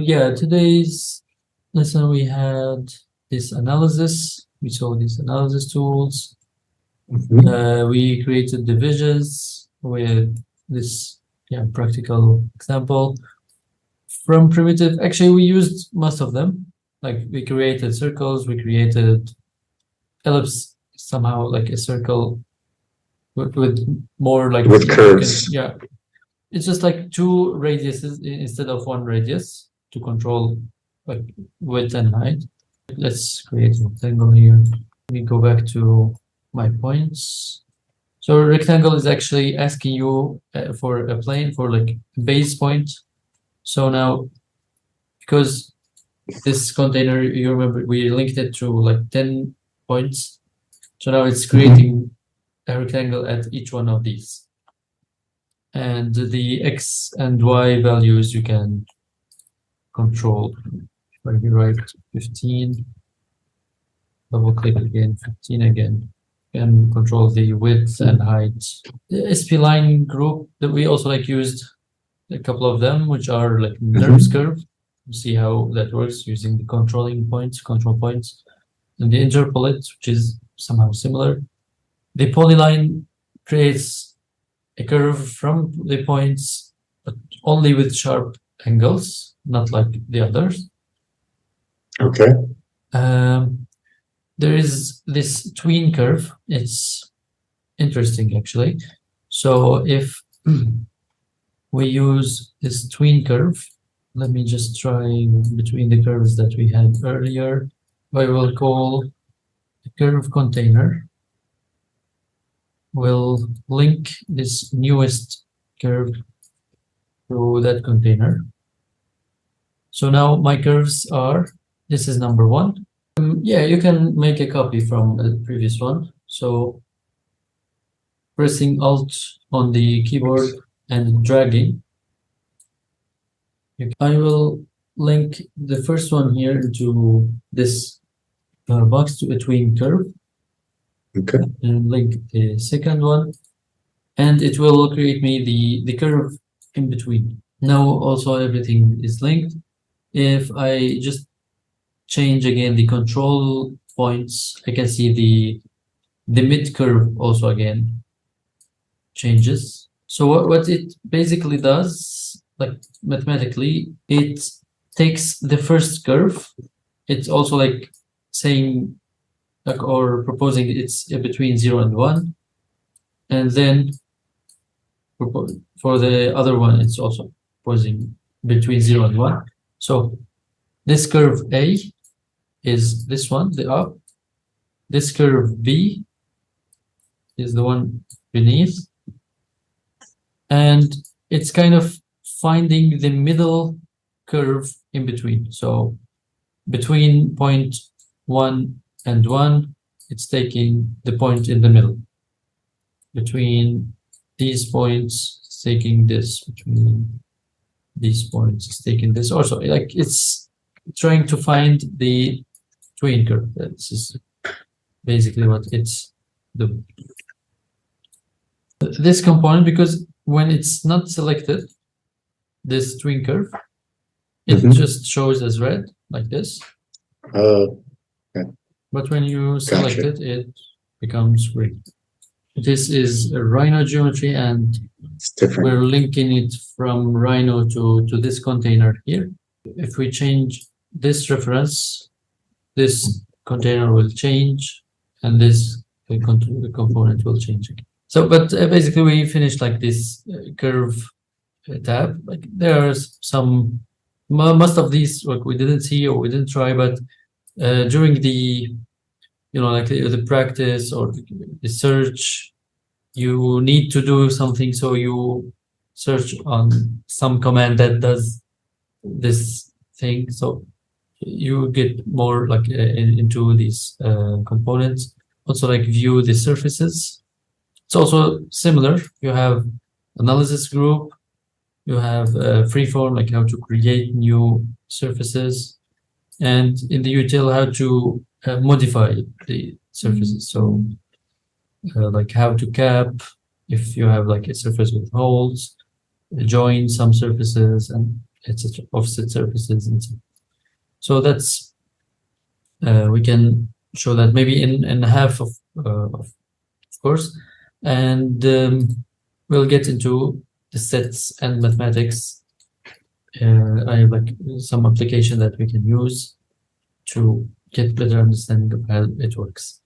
yeah, today's lesson we had this analysis. We saw these analysis tools. We created divisions with this practical example. From primitive, actually we used most of them. Like we created circles, we created ellipse, somehow like a circle with more like with curves. Yeah, it's just like two radiuses instead of one radius to control like width and height. Let's create a rectangle here. Let me go back to my points. So a rectangle is actually asking you for a plane, for like base point. So now, because this container, you remember we linked it to like 10 points. So now it's creating a rectangle at each one of these. And the X and Y values you can control. Maybe write 15, double click again, 15 again, and control the width and height. The SP-line group that we also like used a couple of them, which are like NURBS curve. You see how that works using the control points, and the interpolate, which is somehow similar. The polyline creates a curve from the points, but only with sharp angles, not like the others. Okay. There is this tween curve. It's interesting actually. So if we use this tween curve, let me just try between the curves that we had earlier. I will call the curve container. We'll link this newest curve to that container. So now my curves are, this is number 1. Yeah, you can make a copy from the previous one. So pressing Alt on the keyboard and dragging, I will link the first one here into this box to a tween curve. Okay. And link the second one, and it will create me the curve in between. Now also everything is linked. If I just change again the control points, I can see the mid curve also again changes. So what it basically does, like mathematically, it takes the first curve. It's also like saying or proposing it's between 0 and 1, and then for the other one it's also proposing between 0 and 1. So this curve A is this one, the up. This curve B is the one beneath, and it's kind of finding the middle curve in between. So between point 1 and 1, it's taking the point in the middle. Between these points, it's taking this. Between these points, it's taking this. Also, like it's trying to find the tween curve. This is basically what it's doing. This component, because when it's not selected, this tween curve, it just shows as red, like this. But when you select it, it becomes green. This is a Rhino geometry, and we're linking it from Rhino to this container here. If we change this reference, this container will change, and this component will change again. So, but basically we finished like this curve tab. Like there's some, most of these what we didn't see or we didn't try, but during the like the practice or the search, you need to do something, so you search on some command that does this thing, so you get more like into these components. Also like view the surfaces. It's also similar. You have analysis group, you have freeform, like how to create new surfaces, and in the util how to modify the surfaces. So like how to cap if you have like a surface with holes, join some surfaces, and etc., offset surfaces, and so that's we can show that maybe in half of course, and we'll get into the sets and mathematics. I have like some application that we can use to get better understanding of how it works.